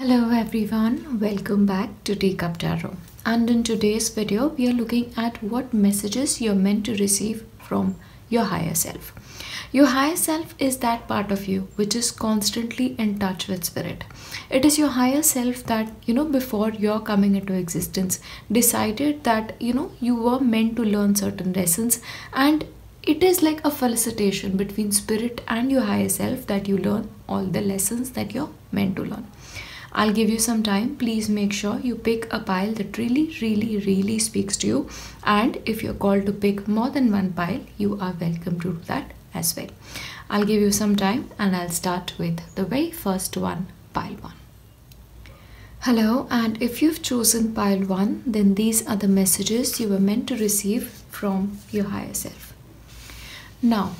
Hello everyone, welcome back to Teacup Tarot. And in today's video, we are looking at what messages you're meant to receive from your higher self. Your higher self is that part of you which is constantly in touch with spirit. It is your higher self that, before you're coming into existence, decided that, you were meant to learn certain lessons, and it is like a felicitation between spirit and your higher self that you learn all the lessons that you're meant to learn. I'll give you some time. Please make sure you pick a pile that really speaks to you. And if you're called to pick more than one pile, you are welcome to do that as well. I'll give you some time and I'll start with the very first one, pile 1. Hello, and if you've chosen pile 1, then these are the messages you were meant to receive from your higher self. Now,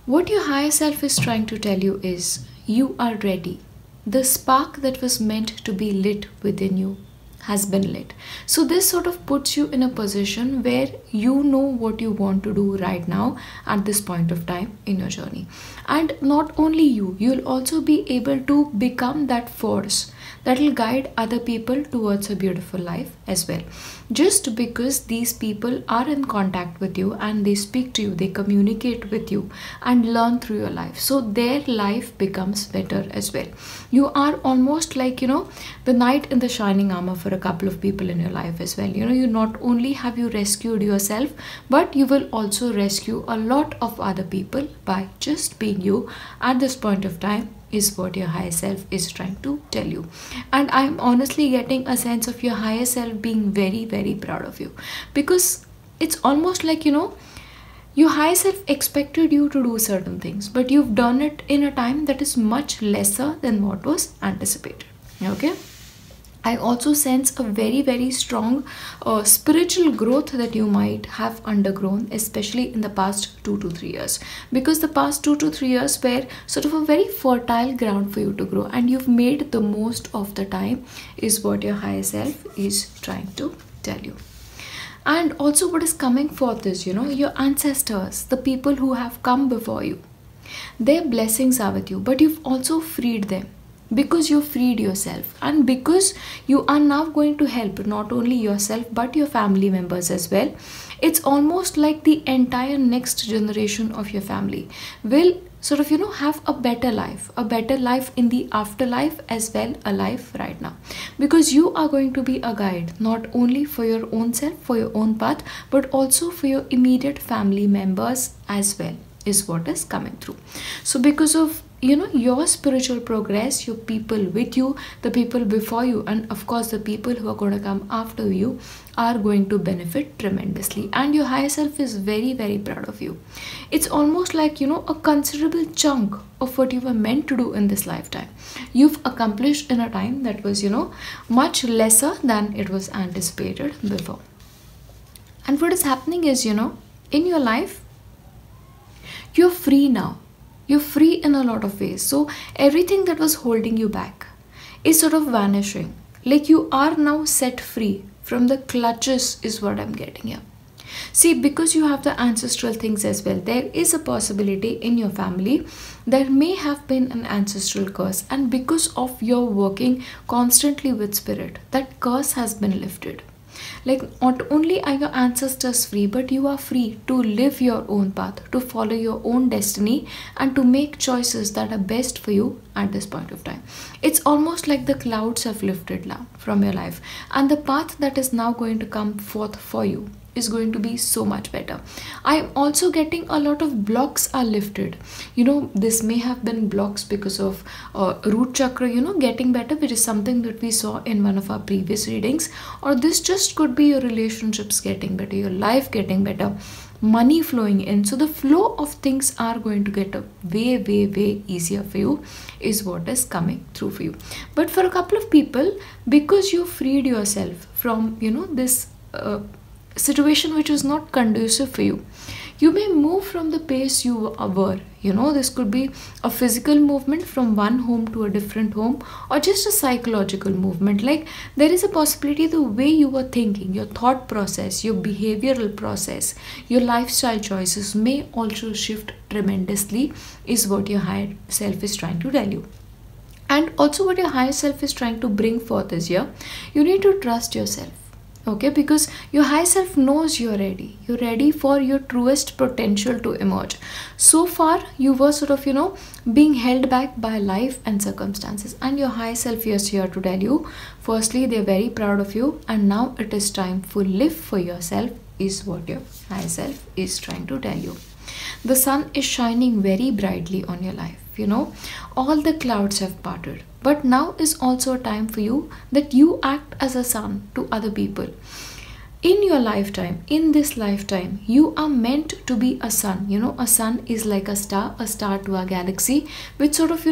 what your higher self is trying to tell you is you are ready. The spark that was meant to be lit within you has been lit. So this sort of puts you in a position where you know what you want to do right now at this point of time in your journey. And not only you'll also be able to become that force that will guide other people towards a beautiful life as well. Just because these people are in contact with you and they speak to you, they communicate with you and learn through your life. So their life becomes better as well. You are almost like, the knight in the shining armor for a couple of people in your life as well. You not only have you rescued yourself, but you will also rescue a lot of other people by just being you at this point of time, is what your higher self is trying to tell you. And I'm honestly getting a sense of your higher self being very proud of you, because it's almost like, your higher self expected you to do certain things, but you've done it in a time that is much lesser than what was anticipated. Okay, I also sense a very strong spiritual growth that you might have undergone, especially in the past 2 to 3 years, because the past 2 to 3 years were sort of a very fertile ground for you to grow, and you've made the most of the time, is what your higher self is trying to tell you. And also what is coming forth is, your ancestors, the people who have come before you, their blessings are with you, but you've also freed them. Because you freed yourself, and because you are now going to help not only yourself but your family members as well. It's almost like the entire next generation of your family will sort of have a better life in the afterlife as well, a life right now, because you are going to be a guide not only for your own self, for your own path, but also for your immediate family members as well, is what is coming through. So because of your spiritual progress, your people with you, the people before you, and of course the people who are going to come after you, are going to benefit tremendously, and your higher self is very proud of you. It's almost like a considerable chunk of what you were meant to do in this lifetime you've accomplished in a time that was much lesser than it was anticipated before. And what is happening is, in your life, you're free now. You're free in a lot of ways. So everything that was holding you back is sort of vanishing. Like you are now set free from the clutches, is what I'm getting here. See, because you have the ancestral things as well, there is a possibility in your family there may have been an ancestral curse, and because of your working constantly with spirit, that curse has been lifted. Like not only are your ancestors free, but you are free to live your own path, to follow your own destiny, and to make choices that are best for you at this point of time. It's almost like the clouds have lifted now from your life, and the path that is now going to come forth for you is going to be so much better. I'm also getting a lot of blocks are lifted. This may have been blocks because of root chakra, getting better, which is something that we saw in one of our previous readings. Or this just could be your relationships getting better, your life getting better, money flowing in. So the flow of things are going to get way easier for you, is what is coming through for you. But for a couple of people, because you freed yourself from this situation which was not conducive for you, you may move from the pace you were. This could be a physical movement from one home to a different home, or just a psychological movement. Like there is a possibility the way you were thinking, your thought process, your behavioral process, your lifestyle choices may also shift tremendously, is what your higher self is trying to tell you. And also what your higher self is trying to bring forth is here, you need to trust yourself. Okay, because your higher self knows you're ready for your truest potential to emerge. So far you were sort of, being held back by life and circumstances, and your higher self is here to tell you, firstly, they're very proud of you, and now it is time for live for yourself, is what your higher self is trying to tell you. The sun is shining very brightly on your life. All the clouds have parted, but now is also a time for you that you act as a sun to other people. In your lifetime, in this lifetime, you are meant to be a sun. A sun is like a star to a galaxy, which sort of,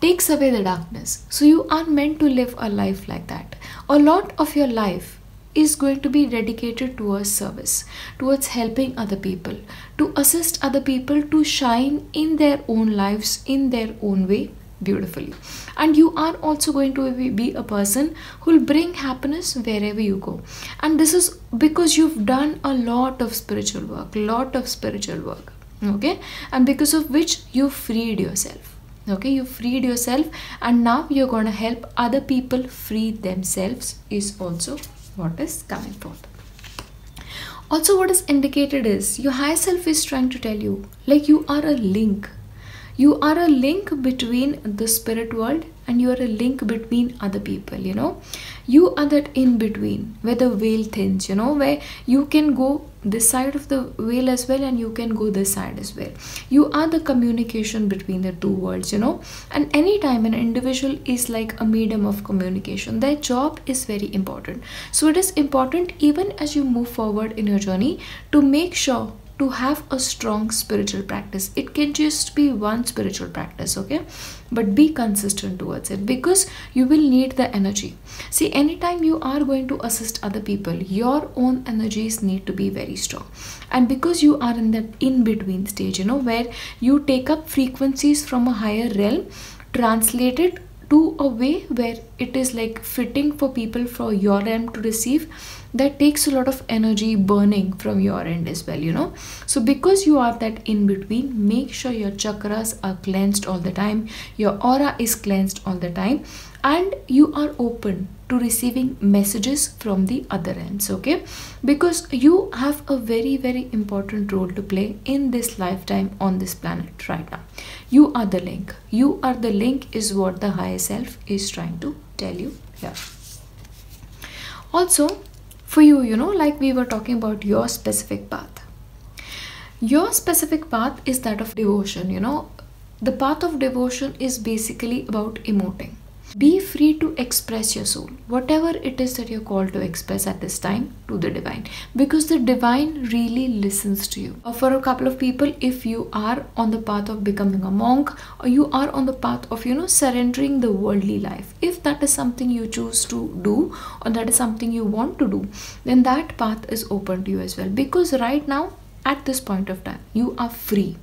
takes away the darkness. So you are meant to live a life like that. A lot of your life is going to be dedicated towards service, towards helping other people, to assist other people to shine in their own lives, in their own way, beautifully. And you are also going to be a person who will bring happiness wherever you go. And this is because you've done a lot of spiritual work, okay, and because of which you freed yourself. Okay, you freed yourself, and now you're going to help other people free themselves, is also what is coming forth. Also, what is indicated is your higher self is trying to tell you, like, you are a link. You are a link between the spirit world, and you are a link between other people. You are that in between where the veil thins, where you can go this side of the veil as well, and you can go this side as well. You are the communication between the two worlds. And anytime an individual is like a medium of communication, their job is very important. So it is important, even as you move forward in your journey, to make sure to have a strong spiritual practice. It can just be one spiritual practice, okay, but be consistent towards it, because you will need the energy. See, anytime you are going to assist other people, your own energies need to be very strong. And because you are in that in-between stage, where you take up frequencies from a higher realm, translate it to a way where it is like fitting for people for your realm to receive, that takes a lot of energy burning from your end as well. So because you are that in between, make sure your chakras are cleansed all the time, your aura is cleansed all the time, and you are open to receiving messages from the other ends, okay, because you have a very, very important role to play in this lifetime on this planet right now. You are the link. You are the link, is what the higher self is trying to tell you here. Also, for you, like we were talking about your specific path. Your specific path is that of devotion. The path of devotion is basically about emoting. Be free to express your soul, whatever it is that you're called to express at this time, to the divine, because the divine really listens to you. Or for a couple of people, if you are on the path of becoming a monk, or you are on the path of surrendering the worldly life, if that is something you choose to do, or that is something you want to do, then that path is open to you as well, because right now at this point of time you are free.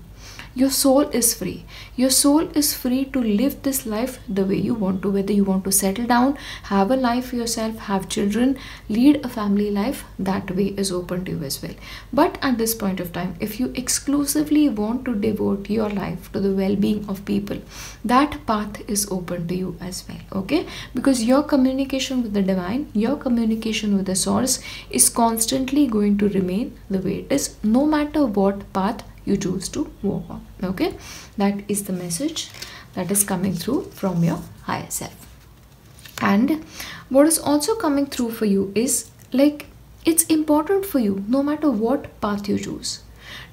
Your soul is free. Your soul is free to live this life the way you want to, whether you want to settle down, have a life for yourself, have children, lead a family life, that way is open to you as well. But at this point of time, if you exclusively want to devote your life to the well-being of people, that path is open to you as well, okay? Because your communication with the divine, your communication with the source is constantly going to remain the way it is, no matter what path you choose to walk on, okay? That is the message that is coming through from your higher self. And what is also coming through for you is, like, it's important for you, no matter what path you choose,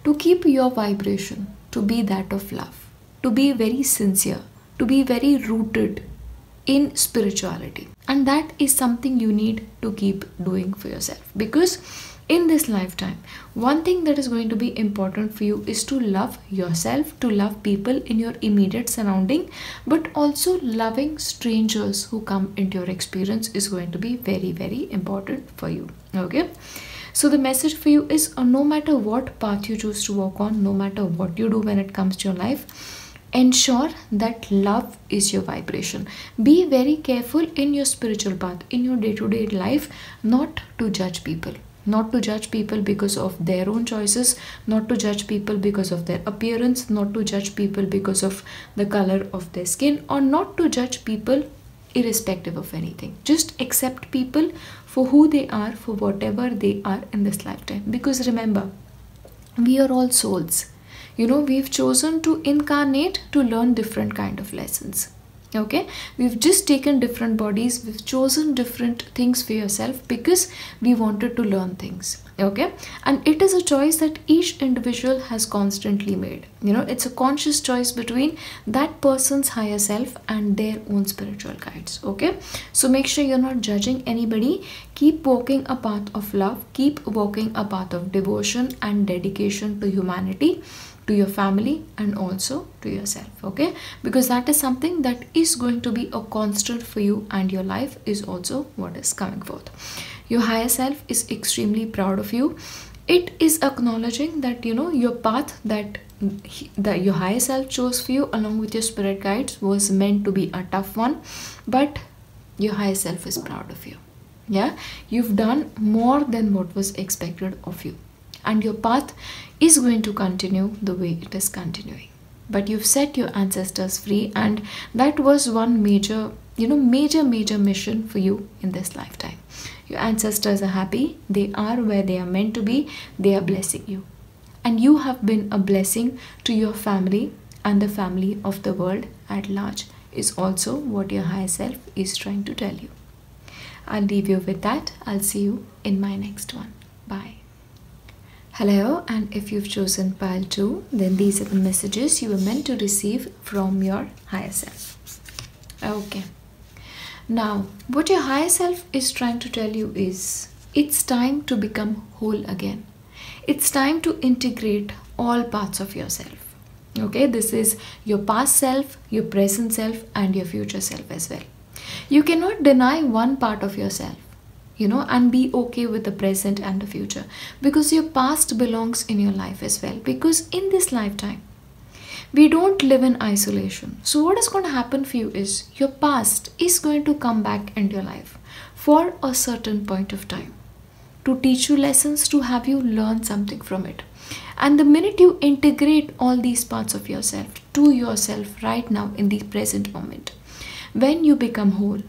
to keep your vibration to be that of love, to be very sincere, to be very rooted in spirituality. And that is something you need to keep doing for yourself, because in this lifetime, one thing that is going to be important for you is to love yourself, to love people in your immediate surrounding, but also loving strangers who come into your experience is going to be very, very important for you, okay? So the message for you is, no matter what path you choose to walk on, no matter what you do when it comes to your life, ensure that love is your vibration. Be very careful in your spiritual path, in your day-to-day life, not to judge people, not to judge people because of their own choices, not to judge people because of their appearance, not to judge people because of the color of their skin, or not to judge people irrespective of anything. Just accept people for who they are, for whatever they are in this lifetime. Because remember, we are all souls. We've chosen to incarnate to learn different kind of lessons. Okay, we've just taken different bodies, we've chosen different things for yourself because we wanted to learn things. Okay, and it is a choice that each individual has constantly made. It's a conscious choice between that person's higher self and their own spiritual guides. Okay, so make sure you're not judging anybody. Keep walking a path of love, keep walking a path of devotion and dedication to humanity, to your family, and also to yourself. Okay, because that is something that is going to be a constant for you, and your life is also what is coming forth. Your higher self is extremely proud of you. It is acknowledging that your path that your higher self chose for you along with your spirit guides was meant to be a tough one, but your higher self is proud of you. Yeah, you've done more than what was expected of you, and your path is going to continue the way it is continuing. But you've set your ancestors free, and that was one major mission for you in this lifetime. Your ancestors are happy, they are where they are meant to be, they are blessing you, and you have been a blessing to your family, and the family of the world at large is also what your higher self is trying to tell you. I'll leave you with that. I'll see you in my next one. Bye. Hello, and if you've chosen pile 2, then these are the messages you were meant to receive from your higher self. Okay. Now, what your higher self is trying to tell you is, it's time to become whole again. It's time to integrate all parts of yourself. Okay, this is your past self, your present self, and your future self as well. You cannot deny one part of yourself, and be okay with the present and the future, because your past belongs in your life as well. Because in this lifetime, we don't live in isolation. So what is going to happen for you is, your past is going to come back into your life for a certain point of time, to teach you lessons, to have you learn something from it. And the minute you integrate all these parts of yourself to yourself right now in the present moment, when you become whole,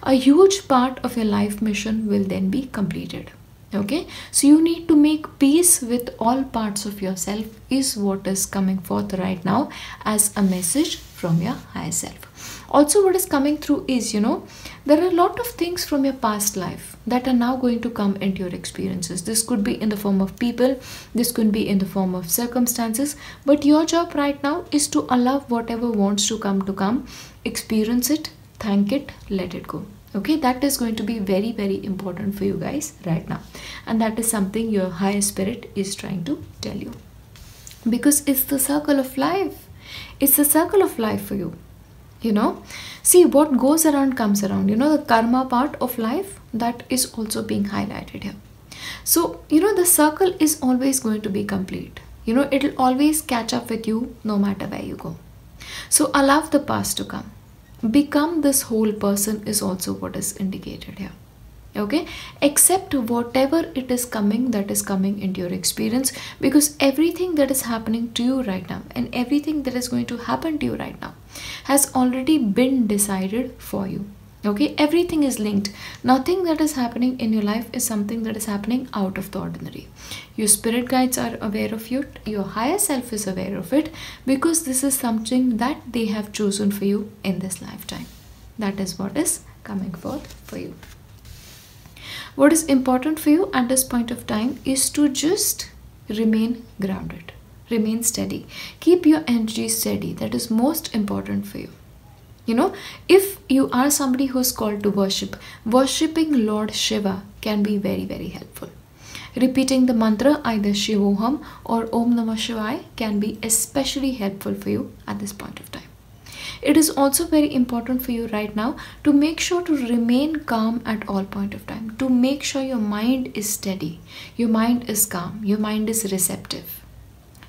a huge part of your life mission will then be completed. Okay, so you need to make peace with all parts of yourself is what is coming forth right now as a message from your higher self. Also, what is coming through is, there are a lot of things from your past life that are now going to come into your experiences. This could be in the form of people, this could be in the form of circumstances, but your job right now is to allow whatever wants to come, experience it, thank it, let it go. Okay, that is going to be very, very important for you guys right now, and that is something your higher spirit is trying to tell you, because it's the circle of life. It's the circle of life for you. See, what goes around comes around. The karma part of life, that is also being highlighted here. So the circle is always going to be complete. It'll always catch up with you no matter where you go. So allow the past to come. Become this whole person is also what is indicated here. Okay, accept whatever it is coming, that is coming into your experience, because everything that is happening to you right now and everything that is going to happen to you right now has already been decided for you. Okay, everything is linked. Nothing that is happening in your life is something that is happening out of the ordinary. Your spirit guides are aware of you, your higher self is aware of it, because this is something that they have chosen for you in this lifetime. That is what is coming forth for you. What is important for you at this point of time is to just remain grounded, remain steady, keep your energy steady. That is most important for you. If you are somebody who is called to worship, worshipping Lord Shiva can be very, very helpful. Repeating the mantra, either Shivoham or Om Namah Shivaya, can be especially helpful for you at this point of time. It is also very important for you right now to make sure to remain calm at all point of time, to make sure your mind is steady, your mind is calm, your mind is receptive.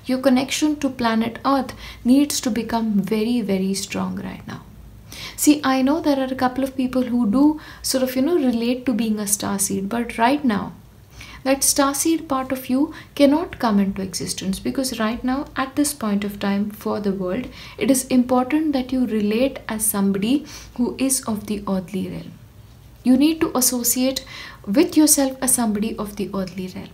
Your connection to planet Earth needs to become very, very strong right now. See, I know there are a couple of people who do sort of, relate to being a starseed, but right now, that starseed part of you cannot come into existence, because right now at this point of time for the world, it is important that you relate as somebody who is of the earthly realm. You need to associate with yourself as somebody of the earthly realm,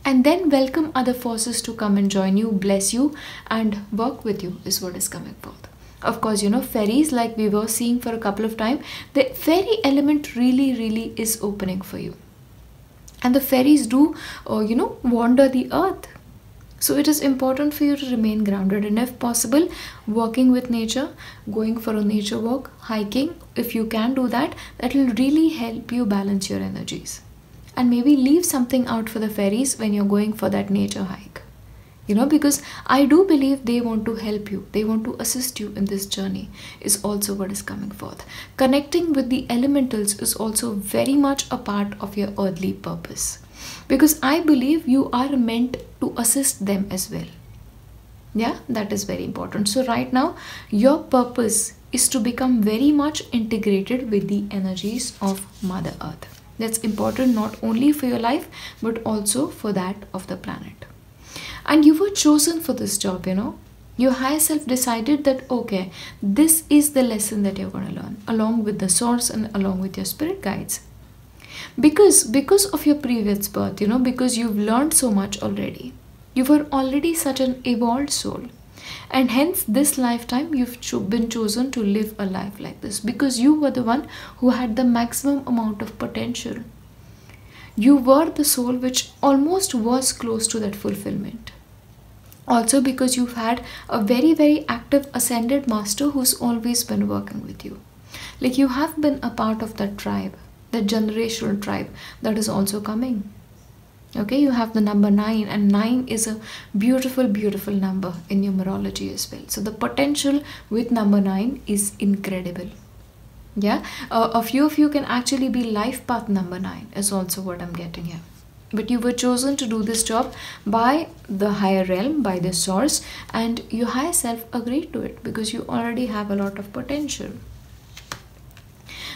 and then welcome other forces to come and join you, bless you, and work with you is what is coming forth. Of course, fairies, like we were seeing for a couple of times, the fairy element really is opening for you. And the fairies do, wander the earth. So it is important for you to remain grounded, and if possible, working with nature, going for a nature walk, hiking, if you can do that, that will really help you balance your energies. And maybe leave something out for the fairies when you're going for that nature hike. Because I do believe they want to help you, they want to assist you in this journey is also what is coming forth. Connecting with the elementals is also very much a part of your earthly purpose, because I believe you are meant to assist them as well. Yeah, that is very important. So right now your purpose is to become very much integrated with the energies of Mother Earth. That's important not only for your life but also for that of the planet. And you were chosen for this job, Your higher self decided that, okay, this is the lesson that you're going to learn, along with the source and along with your spirit guides. Because of your previous birth, because you've learned so much already. You were already such an evolved soul. And hence this lifetime you've been chosen to live a life like this, because you were the one who had the maximum amount of potential. You were the soul which almost was close to that fulfillment. Also because you've had a very active ascended master who's always been working with you. Like you have been a part of that tribe, that generational tribe that is also coming. Okay, you have the number 9, and 9 is a beautiful number in numerology as well. So the potential with number 9 is incredible. Yeah, a few of you can actually be life path number 9 is also what I'm getting here. But you were chosen to do this job by the higher realm, by the source, and your higher self agreed to it because you already have a lot of potential.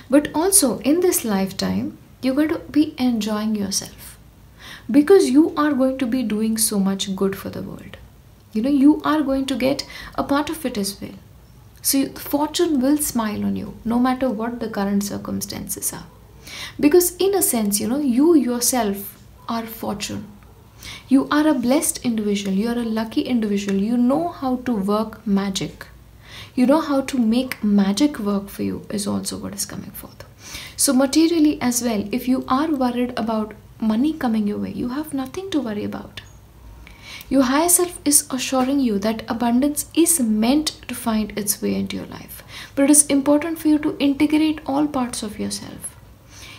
But also in this lifetime, you're going to be enjoying yourself, because you are going to be doing so much good for the world. You are going to get a part of it as well. So fortune will smile on you no matter what the current circumstances are. Because in a sense, you yourself are fortune. You are a blessed individual. You are a lucky individual. You know how to work magic. You know how to make magic work for you is also what is coming forth. So materially as well, if you are worried about money coming your way, you have nothing to worry about. Your higher self is assuring you that abundance is meant to find its way into your life. But it is important for you to integrate all parts of yourself.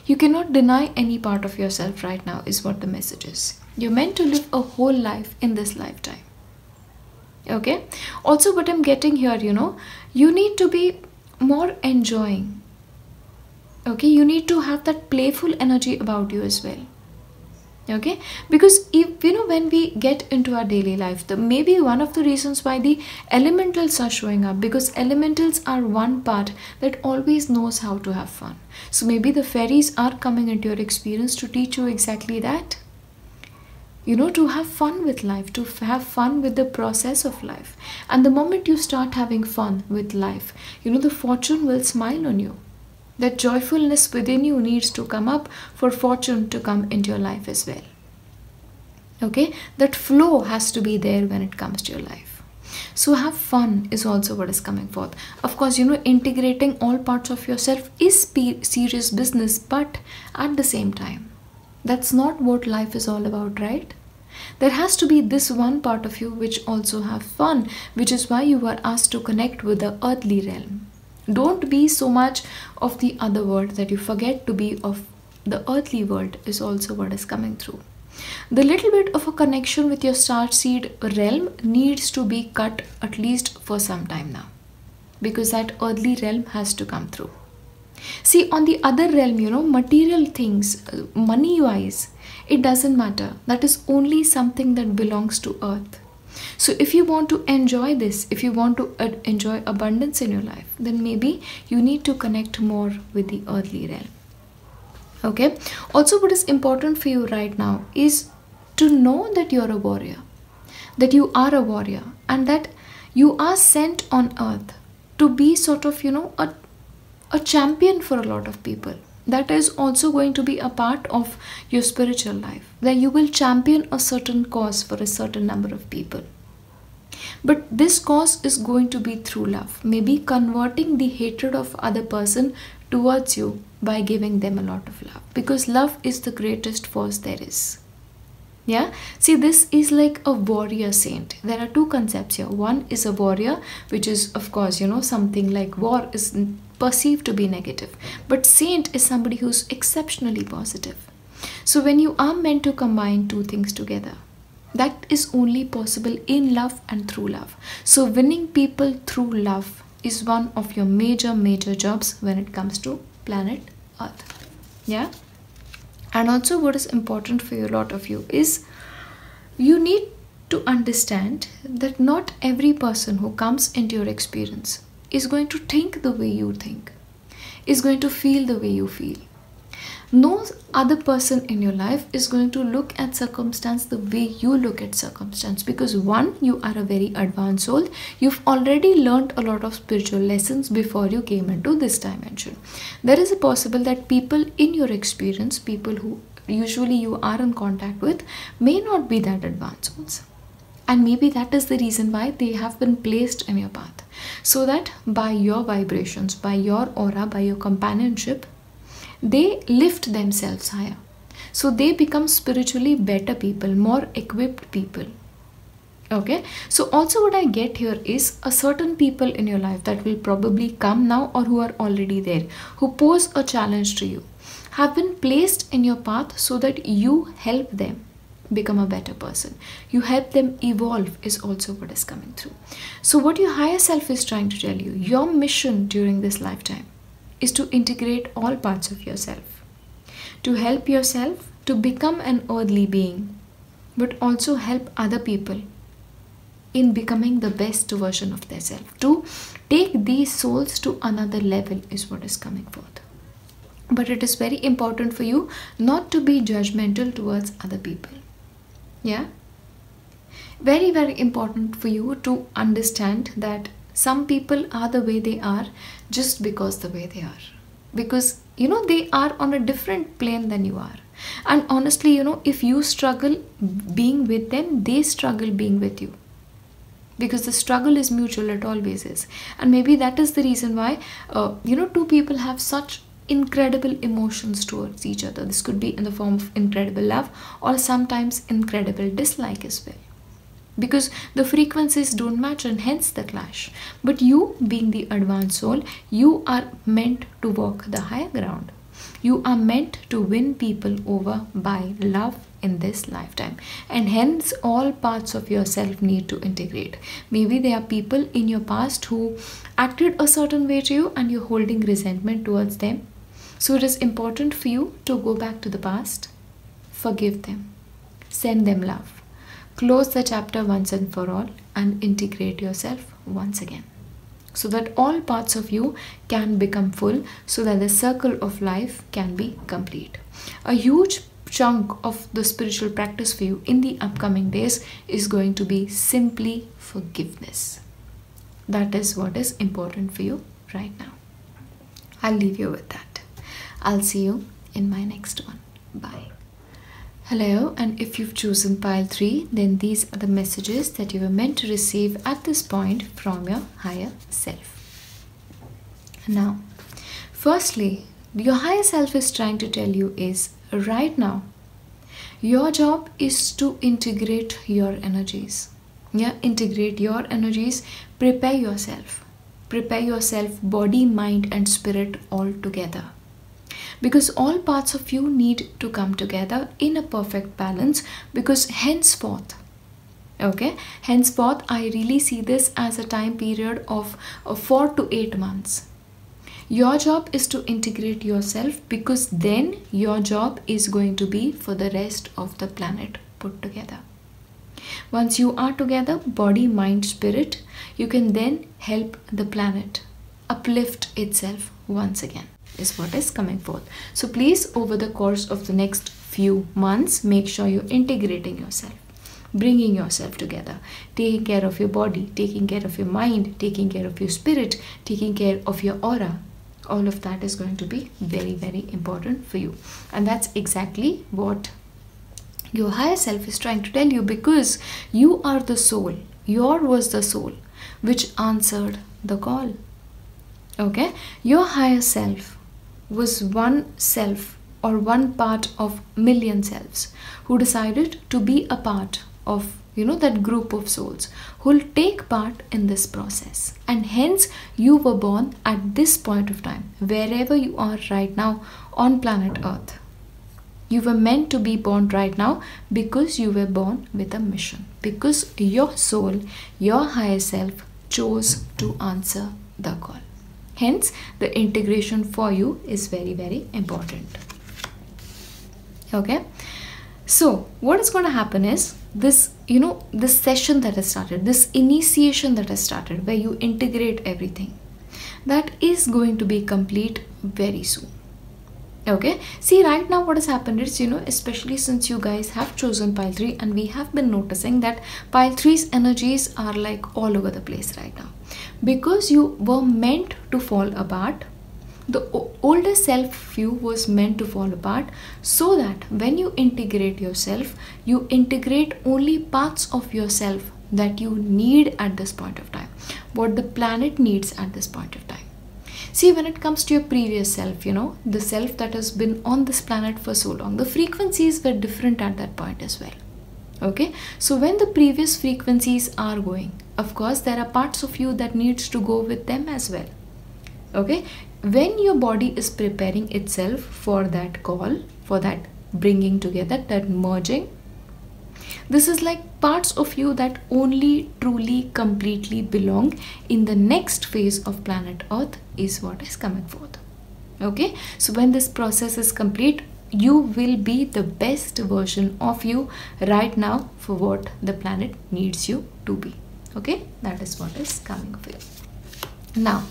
You cannot deny any part of yourself right now is what the message is. You're meant to live a whole life in this lifetime. Okay? Also what I'm getting here, you need to be more enjoying. Okay? You need to have that playful energy about you as well. Okay, because if when we get into our daily life, maybe one of the reasons why the elementals are showing up, because elementals are one part that always knows how to have fun. So maybe the fairies are coming into your experience to teach you exactly that. To have fun with life, to have fun with the process of life. And the moment you start having fun with life, the fortune will smile on you. That joyfulness within you needs to come up for fortune to come into your life as well. Okay, that flow has to be there when it comes to your life. So have fun is also what is coming forth. Of course, integrating all parts of yourself is serious business, but at the same time, that's not what life is all about, right? There has to be this one part of you which also have fun, which is why you were asked to connect with the earthly realm. Don't be so much of the other world that you forget to be of the earthly world is also what is coming through. The little bit of a connection with your starseed realm needs to be cut at least for some time now, because that earthly realm has to come through. See, on the other realm, material things, money-wise, it doesn't matter. That is only something that belongs to earth. So if you want to enjoy this, if you want to enjoy abundance in your life, then maybe you need to connect more with the earthly realm. Okay, also what is important for you right now is to know that you're a warrior, that you are a warrior, and that you are sent on earth to be sort of, a champion for a lot of people. That is also going to be a part of your spiritual life, that you will champion a certain cause for a certain number of people. But this cause is going to be through love, maybe converting the hatred of other person towards you by giving them a lot of love, because love is the greatest force there is. Yeah, see, this is like a warrior saint. There are two concepts here. One is a warrior, which is, of course, something like war is perceived to be negative, but saint is somebody who's exceptionally positive. So when you are meant to combine two things together, that is only possible in love and through love. So winning people through love is one of your major jobs when it comes to planet Earth. Yeah. And also what is important for a lot of you is you need to understand that not every person who comes into your experience is going to think the way you think, is going to feel the way you feel. No other person in your life is going to look at circumstance the way you look at circumstance, because one, you are a very advanced soul. You've already learned a lot of spiritual lessons before you came into this dimension. There is a possible that people in your experience, people who usually you are in contact with, may not be that advanced souls. And maybe that is the reason why they have been placed in your path, so that by your vibrations, by your aura, by your companionship, they lift themselves higher. So they become spiritually better people, more equipped people. Okay, so also what I get here is a certain people in your life that will probably come now or who are already there, who pose a challenge to you, have been placed in your path so that you help them become a better person. You help them evolve is also what is coming through. So what your higher self is trying to tell you, your mission during this lifetime is to integrate all parts of yourself, to help yourself to become an earthly being, but also help other people in becoming the best version of themselves. To take these souls to another level is what is coming forth. But it is very important for you not to be judgmental towards other people. Yeah? Very important for you to understand that some people are the way they are just because the way they are. Because, they are on a different plane than you are. And honestly, if you struggle being with them, they struggle being with you. Because the struggle is mutual, it always is. And maybe that is the reason why, two people have such incredible emotions towards each other. This could be in the form of incredible love or sometimes incredible dislike as well. Because the frequencies don't match and hence the clash. But you, being the advanced soul, you are meant to walk the higher ground. You are meant to win people over by love in this lifetime. And hence all parts of yourself need to integrate. Maybe there are people in your past who acted a certain way to you and you're holding resentment towards them. So it is important for you to go back to the past, forgive them, send them love. Close the chapter once and for all and integrate yourself once again, so that all parts of you can become full, so that the circle of life can be complete. A huge chunk of the spiritual practice for you in the upcoming days is going to be simply forgiveness. That is what is important for you right now. I'll leave you with that. I'll see you in my next one. Bye. Hello, and if you've chosen pile 3, then these are the messages that you were meant to receive at this point from your higher self. Now, firstly, your higher self is trying to tell you is right now, your job is to integrate your energies. Yeah, integrate your energies, prepare yourself. Prepare yourself, body, mind, and spirit all together. Because all parts of you need to come together in a perfect balance, because henceforth, I really see this as a time period of 4 to 8 months. Your job is to integrate yourself, because then your job is going to be for the rest of the planet put together. Once you are together, body, mind, spirit, you can then help the planet uplift itself once again. is what is coming forth. So please, over the course of the next few months, make sure you're integrating yourself, bringing yourself together, taking care of your body, taking care of your mind, taking care of your spirit, taking care of your aura. All of that is going to be very, very important for you. And that's exactly what your higher self is trying to tell you, because you are the soul. Your was the soul which answered the call. Okay? Your higher self was one self or one part of million selves who decided to be a part of, that group of souls who will take part in this process. And hence you were born at this point of time, wherever you are right now on planet Earth. You were meant to be born right now because you were born with a mission, because your soul, your higher self, chose to answer the call. Hence the integration for you is very, very important. Okay, so what is going to happen is this, this session that has started, this initiation that has started, where you integrate everything, that is going to be complete very soon. Okay, see, right now what has happened is, especially since you guys have chosen pile 3, and we have been noticing that pile 3's energies are like all over the place right now, because you were meant to fall apart. The older self view was meant to fall apart, so that when you integrate yourself, you integrate only parts of yourself that you need at this point of time, what the planet needs at this point of time. See, when it comes to your previous self, the self that has been on this planet for so long, the frequencies were different at that point as well. Okay, so when the previous frequencies are going, of course there are parts of you that needs to go with them as well. Okay, when your body is preparing itself for that call, for that bringing together, that merging, this is like parts of you that only truly completely belong in the next phase of planet Earth is what is coming forth. Okay, so when this process is complete, you will be the best version of you right now for what the planet needs you to be. Okay, that is what is coming for you. Now,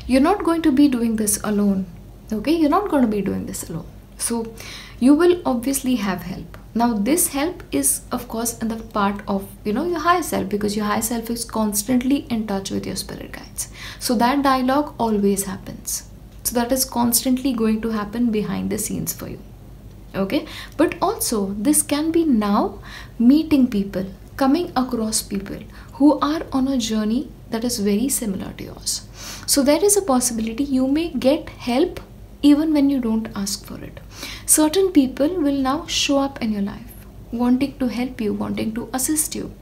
you're not going to be doing this alone. Okay, you're not going to be doing this alone. So you will obviously have help. Now this help is of course in the part of your higher self, because your higher self is constantly in touch with your spirit guides. So that dialogue always happens. So that is constantly going to happen behind the scenes for you. Okay, but also this can be now meeting people, coming across people who are on a journey that is very similar to yours. So there is a possibility you may get help even when you don't ask for it. Certain people will now show up in your life, wanting to help you, wanting to assist you.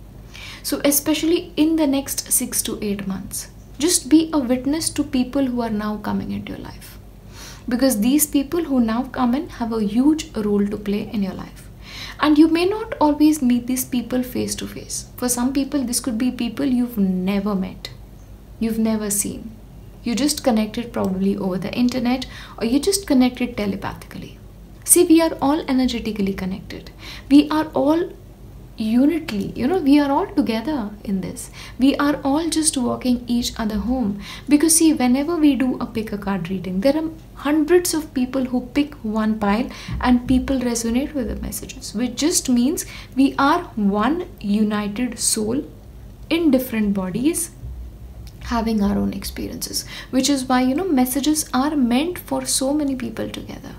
So especially in the next 6 to 8 months, just be a witness to people who are now coming into your life, because these people who now come in have a huge role to play in your life. And you may not always meet these people face to face. For some people, this could be people you've never met, you've never seen. You just connected probably over the internet, or you just connected telepathically. See, we are all energetically connected. We are all unitly, we are all together in this. We are all just walking each other home. Because see, whenever we do a pick a card reading, there are hundreds of people who pick one pile and people resonate with the messages, which just means we are one united soul in different bodies, having our own experiences, which is why messages are meant for so many people together.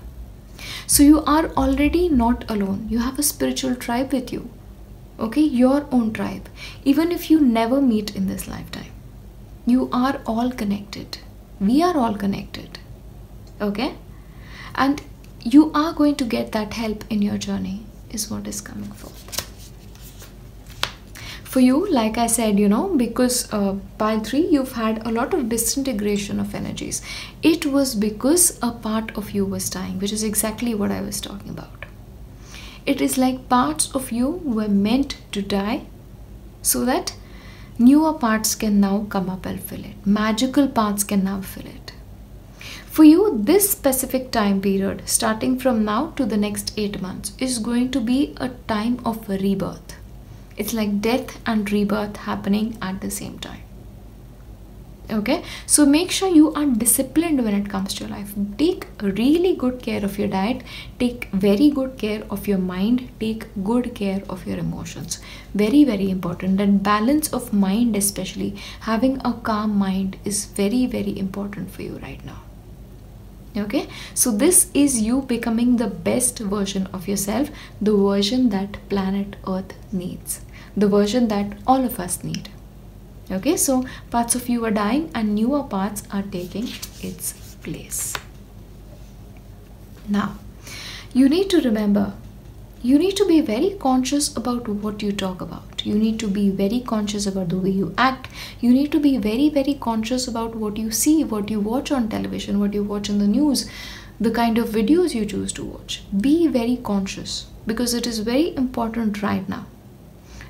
So you are already not alone. You have a spiritual tribe with you. Okay, your own tribe. Even if you never meet in this lifetime, you are all connected. We are all connected. Okay, and you are going to get that help in your journey is what is coming forth. For you, like I said, because pile 3, you've had a lot of disintegration of energies. It was because a part of you was dying, which is exactly what I was talking about. It is like parts of you were meant to die so that newer parts can now come up and fill it. Magical parts can now fill it. For you, this specific time period, starting from now to the next 8 months, is going to be a time of rebirth. It's like death and rebirth happening at the same time. Okay, so make sure you are disciplined when it comes to your life. Take really good care of your diet, take very good care of your mind, take good care of your emotions. Very, very important. And balance of mind, especially having a calm mind, is very, very important for you right now. Okay, so this is you becoming the best version of yourself, the version that planet Earth needs, the version that all of us need. Okay, so parts of you are dying and newer parts are taking its place. Now, you need to remember, you need to be very conscious about what you talk about. You need to be very conscious about the way you act. You need to be very, very conscious about what you see, what you watch on television, what you watch in the news, the kind of videos you choose to watch. Be very conscious, because it is very important right now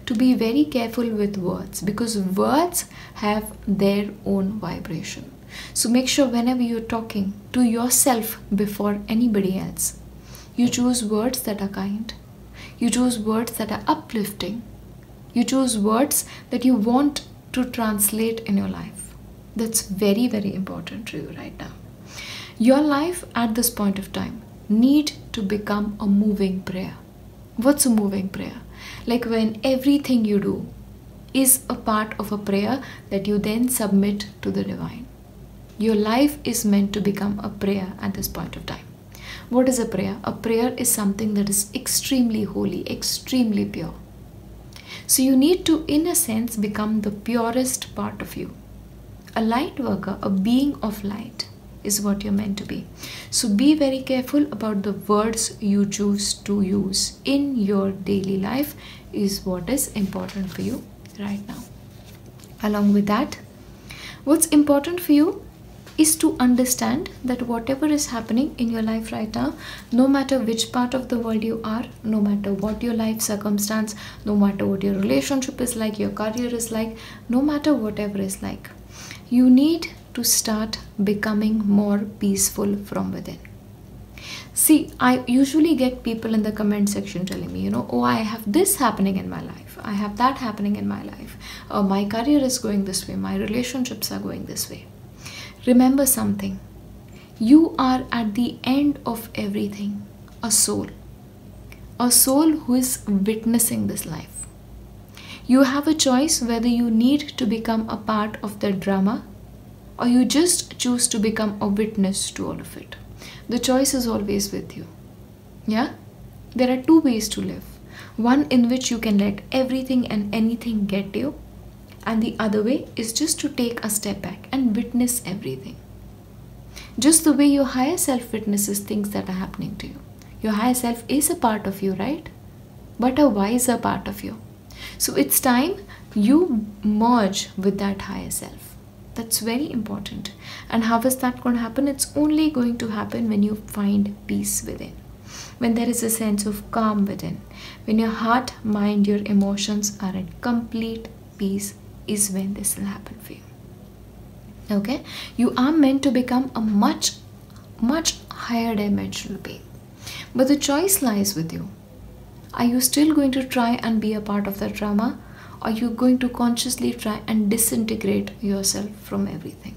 to be very careful with words, because words have their own vibration. So make sure whenever you're talking to yourself before anybody else, you choose words that are kind, you choose words that are uplifting, you choose words that you want to translate in your life. That's very, very important to you right now. Your life at this point of time need to become a moving prayer. What's a moving prayer? Like when everything you do is a part of a prayer that you then submit to the divine. Your life is meant to become a prayer at this point of time. What is a prayer? A prayer is something that is extremely holy, extremely pure. So you need to, in a sense, become the purest part of you. A light worker, a being of light, is what you're meant to be. So be very careful about the words you choose to use in your daily life, is what is important for you right now. Along with that, what's important for you is to understand that whatever is happening in your life right now, no matter which part of the world you are, no matter what your life circumstance, no matter what your relationship is like, your career is like, no matter whatever is like, you need to start becoming more peaceful from within. See, I usually get people in the comment section telling me, oh, I have this happening in my life, I have that happening in my life, my career is going this way, my relationships are going this way. Remember something, you are at the end of everything a soul who is witnessing this life. You have a choice whether you need to become a part of the drama or you just choose to become a witness to all of it. The choice is always with you. Yeah? There are two ways to live. One in which you can let everything and anything get you, and the other way is just to take a step back and witness everything. Just the way your higher self witnesses things that are happening to you. Your higher self is a part of you, right? But a wiser part of you. So it's time you merge with that higher self. That's very important. And how is that going to happen? It's only going to happen when you find peace within. When there is a sense of calm within. When your heart, mind, your emotions are in complete peace is when this will happen for you. Okay? You are meant to become a much, much higher dimensional being. But the choice lies with you. Are you still going to try and be a part of that drama? Or are you going to consciously try and disintegrate yourself from everything?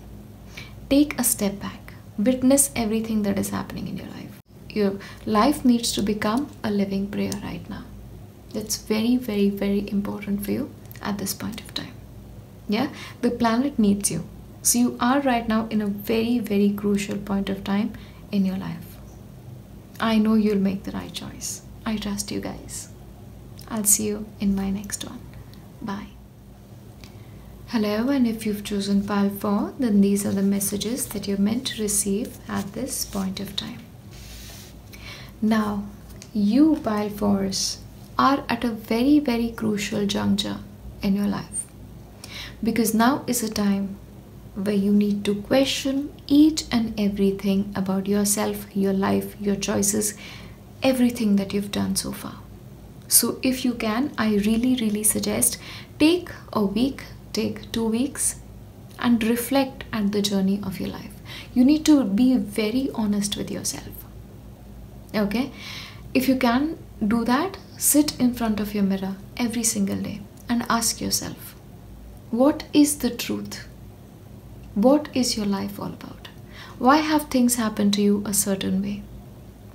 Take a step back. Witness everything that is happening in your life. Your life needs to become a living prayer right now. That's very, very, very important for you at this point of time. Yeah? The planet needs you. So you are right now in a very, very crucial point of time in your life. I know you'll make the right choice. I trust you guys. I'll see you in my next one. Bye. Hello, and if you've chosen pile 4, then these are the messages that you're meant to receive at this point of time. Now, you pile 4s are at a very, very crucial juncture in your life. Because now is a time where you need to question each and everything about yourself, your life, your choices, everything that you've done so far. So if you can, I really, really suggest take a week, take 2 weeks and reflect at the journey of your life. You need to be very honest with yourself. Okay? If you can do that, sit in front of your mirror every single day and ask yourself, what is the truth? What is your life all about? Why have things happened to you a certain way?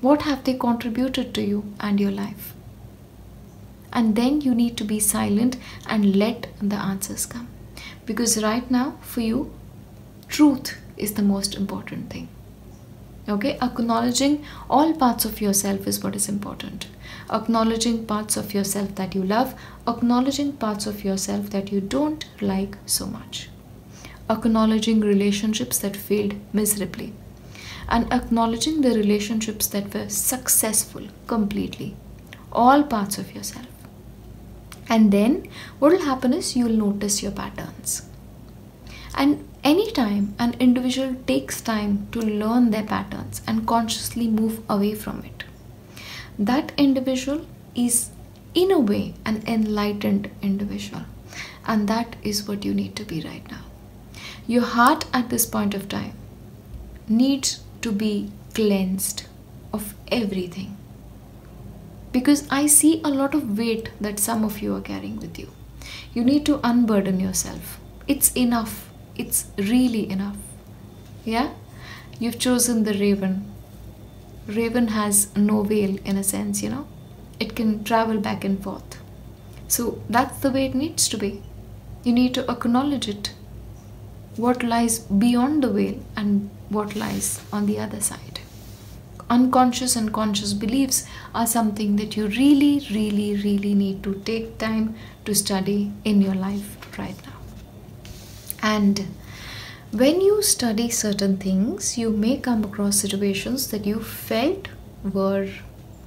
What have they contributed to you and your life? And then you need to be silent and let the answers come. Because right now, for you, truth is the most important thing. Okay, acknowledging all parts of yourself is what is important. Acknowledging parts of yourself that you love, acknowledging parts of yourself that you don't like so much. Acknowledging relationships that failed miserably, and acknowledging the relationships that were successful completely. All parts of yourself. And then what will happen is you will notice your patterns. And anytime an individual takes time to learn their patterns and consciously move away from it, that individual is in a way an enlightened individual. And that is what you need to be right now. Your heart at this point of time needs to be cleansed of everything. Because I see a lot of weight that some of you are carrying with you. You need to unburden yourself. It's enough. It's really enough. Yeah? You've chosen the raven. Raven has no veil in a sense, you know. It can travel back and forth. So that's the way it needs to be. You need to acknowledge it. What lies beyond the veil and what lies on the other side. Unconscious and conscious beliefs are something that you really need to take time to study in your life right now. And when you study certain things, you may come across situations that you felt were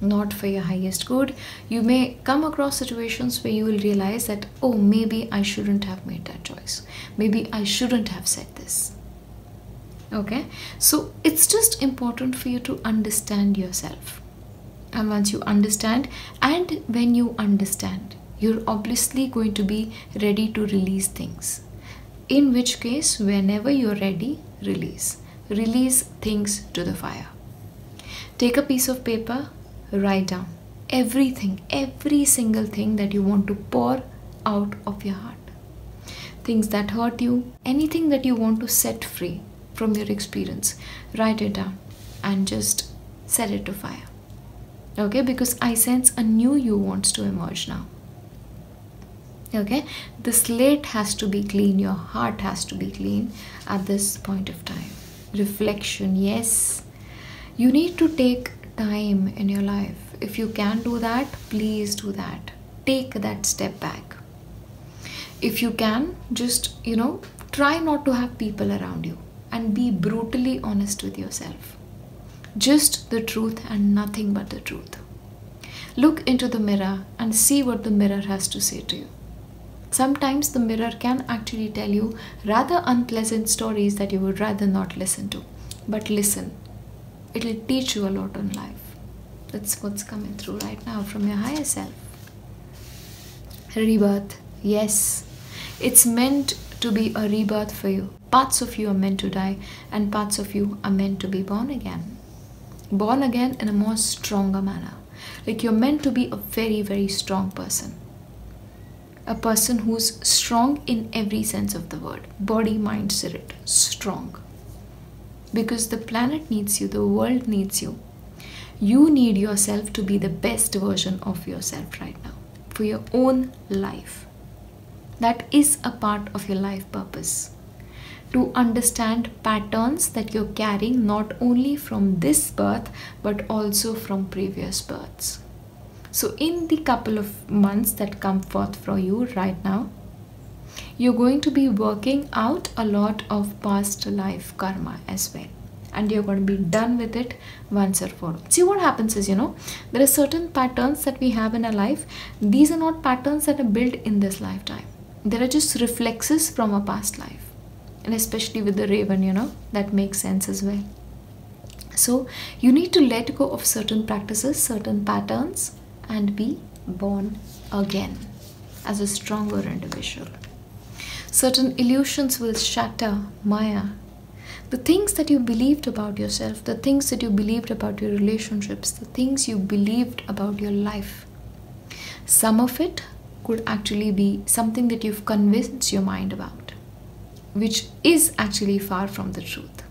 not for your highest good. You may come across situations where you will realize that, oh, maybe I shouldn't have made that choice. Maybe I shouldn't have said this. Okay, so it's just important for you to understand yourself. And once you understand, and when you understand, you're obviously going to be ready to release things. In which case, whenever you're ready, release. Release things to the fire. Take a piece of paper, write down everything, every single thing that you want to pour out of your heart. Things that hurt you, anything that you want to set free from your experience, write it down and just set it to fire. Okay, because I sense a new you wants to emerge now. Okay, the slate has to be clean, your heart has to be clean at this point of time. Reflection, yes, you need to take time in your life. If you can do that, please do that. Take that step back. If you can, just, try not to have people around you. And be brutally honest with yourself. Just the truth and nothing but the truth. Look into the mirror and see what the mirror has to say to you. Sometimes the mirror can actually tell you rather unpleasant stories that you would rather not listen to. But listen, it will teach you a lot on life. That's what's coming through right now from your higher self. Rebirth, yes, it's meant to be a rebirth for you. Parts of you are meant to die and parts of you are meant to be born again. Born again in a more stronger manner. Like you're meant to be a very strong person. A person who's strong in every sense of the word. Body, mind, spirit. Strong. Because the planet needs you. The world needs you. You need yourself to be the best version of yourself right now. For your own life. That is a part of your life purpose. To understand patterns that you're carrying not only from this birth but also from previous births. So in the couple of months that come forth for you right now, you're going to be working out a lot of past life karma as well. And you're going to be done with it once and for all. See, what happens is, there are certain patterns that we have in our life. These are not patterns that are built in this lifetime. There are just reflexes from a past life. And especially with the raven, that makes sense as well. So you need to let go of certain practices, certain patterns, and be born again as a stronger individual. Certain illusions will shatter, Maya. The things that you believed about yourself, the things that you believed about your relationships, the things you believed about your life. Some of it could actually be something that you've convinced your mind about. which is actually far from the truth.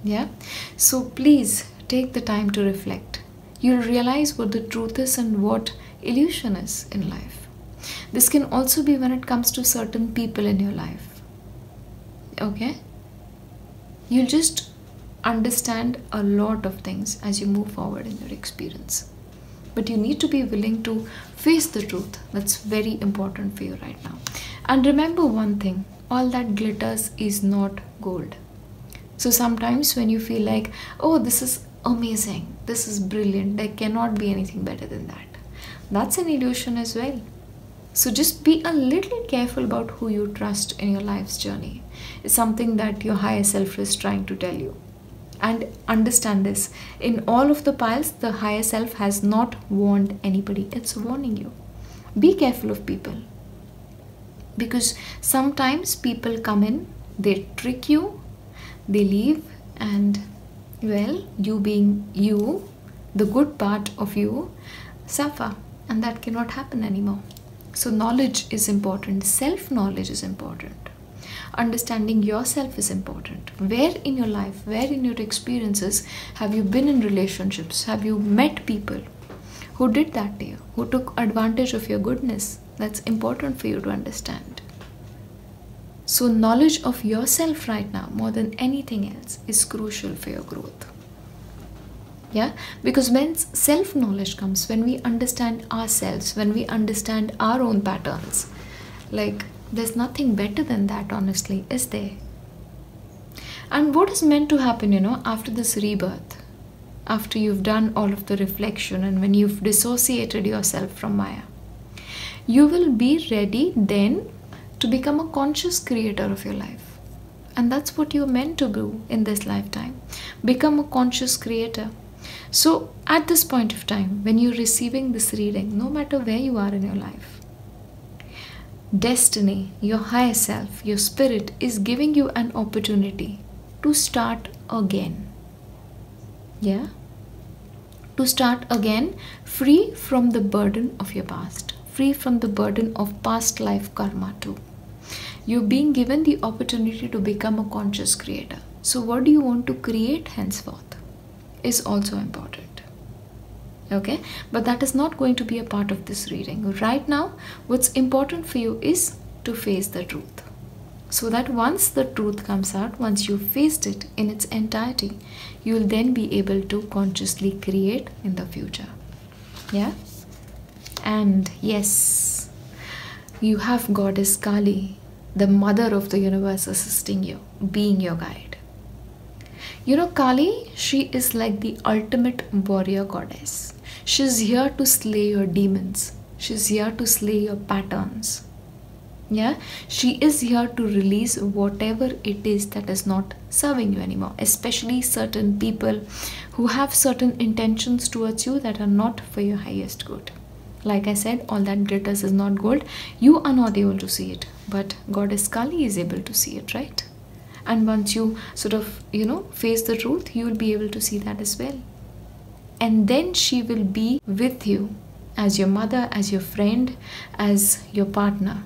Yeah, so please take the time to reflect. You'll realize what the truth is and what illusion is in life. This can also be when it comes to certain people in your life. Okay, you'll just understand a lot of things as you move forward in your experience, but you need to be willing to face the truth. That's very important for you right now. And remember one thing, all that glitters is not gold. So sometimes when you feel like, oh, this is amazing, this is brilliant, there cannot be anything better than that, that's an illusion as well. So just be a little careful about who you trust in your life's journey. It's something that your higher self is trying to tell you. And understand this, in all of the piles, the higher self has not warned anybody. It's warning you. Be careful of people. Because sometimes people come in, they trick you, they leave, and well, you being you, the good part of you, suffer. And that cannot happen anymore. So knowledge is important. Self-knowledge is important. Understanding yourself is important. Where in your life, where in your experiences have you been in relationships? Have you met people who did that to you, who took advantage of your goodness? That's important for you to understand. So knowledge of yourself right now, more than anything else, is crucial for your growth. Yeah, because when self-knowledge comes, when we understand ourselves, when we understand our own patterns, like, there's nothing better than that, honestly, is there? And what is meant to happen, after this rebirth, after you've done all of the reflection and when you've dissociated yourself from Maya, you will be ready then to become a conscious creator of your life. And that's what you're meant to do in this lifetime. Become a conscious creator. So at this point of time, when you're receiving this reading, no matter where you are in your life, destiny, your higher self, your spirit is giving you an opportunity to start again. Yeah? To start again, free from the burden of your past, free from the burden of past life karma too. You're being given the opportunity to become a conscious creator. So what do you want to create henceforth is also important. Okay, but that is not going to be a part of this reading. Right now, what's important for you is to face the truth. So that once the truth comes out, once you've faced it in its entirety, you'll then be able to consciously create in the future. Yeah? And yes, you have Goddess Kali, the mother of the universe, assisting you, being your guide. Kali, she is like the ultimate warrior goddess. She's here to slay your demons. She's here to slay your patterns. Yeah, she is here to release whatever it is that is not serving you anymore, especially certain people who have certain intentions towards you that are not for your highest good. Like I said, all that glitters is not gold. You are not able to see it, but Goddess Kali is able to see it, right? And once you sort of, face the truth, you will be able to see that as well. And then she will be with you as your mother, as your friend, as your partner,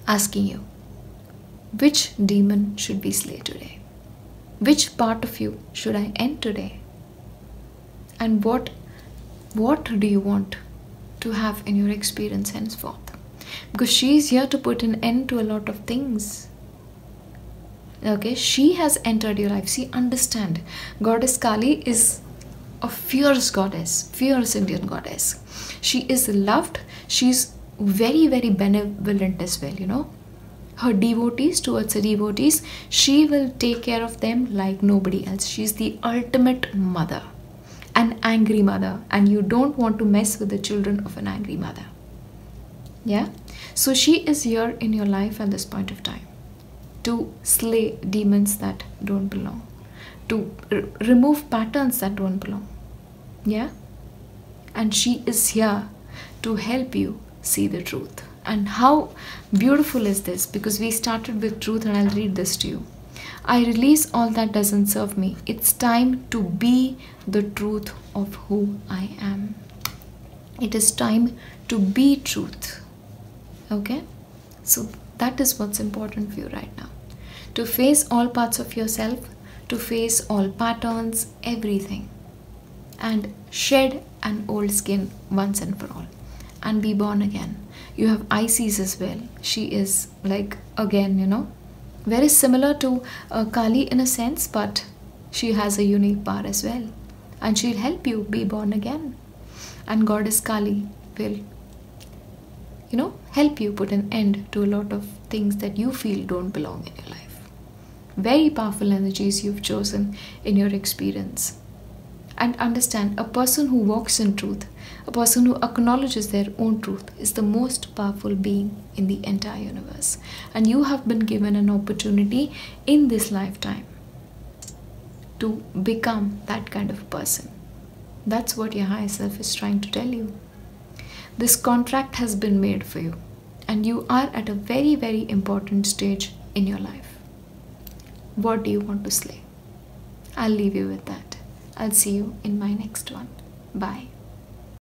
asking you, which demon should we slay today? Which part of you should I end today? And what do you want to have in your experience henceforth? Because she is here to put an end to a lot of things. Okay, she has entered your life. See, understand, Goddess Kali is a fierce goddess, fierce Indian goddess. She is loved. She's very, very benevolent as well, Her devotees, towards her devotees, she will take care of them like nobody else. She's the ultimate mother, an angry mother, and you don't want to mess with the children of an angry mother. Yeah? So she is here in your life at this point of time to slay demons that don't belong, to remove patterns that don't belong. Yeah? And she is here to help you see the truth. And how beautiful is this? Because we started with truth, and I'll read this to you. I release all that doesn't serve me. It's time to be the truth of who I am. It is time to be truth. Okay? So that is what's important for you right now. to face all parts of yourself, to face all patterns, everything, and shed an old skin once and for all and be born again. You have Isis as well. She is like, again, very similar to Kali in a sense, but she has a unique power as well, and she'll help you be born again. And Goddess Kali will, help you put an end to a lot of things that you feel don't belong in your life. Very powerful energies you've chosen in your experience. And understand, a person who walks in truth, a person who acknowledges their own truth, is the most powerful being in the entire universe. And you have been given an opportunity in this lifetime to become that kind of person. That's what your higher self is trying to tell you. This contract has been made for you, and you are at a very, very important stage in your life. What do you want to slay? I'll leave you with that. I'll see you in my next one. Bye.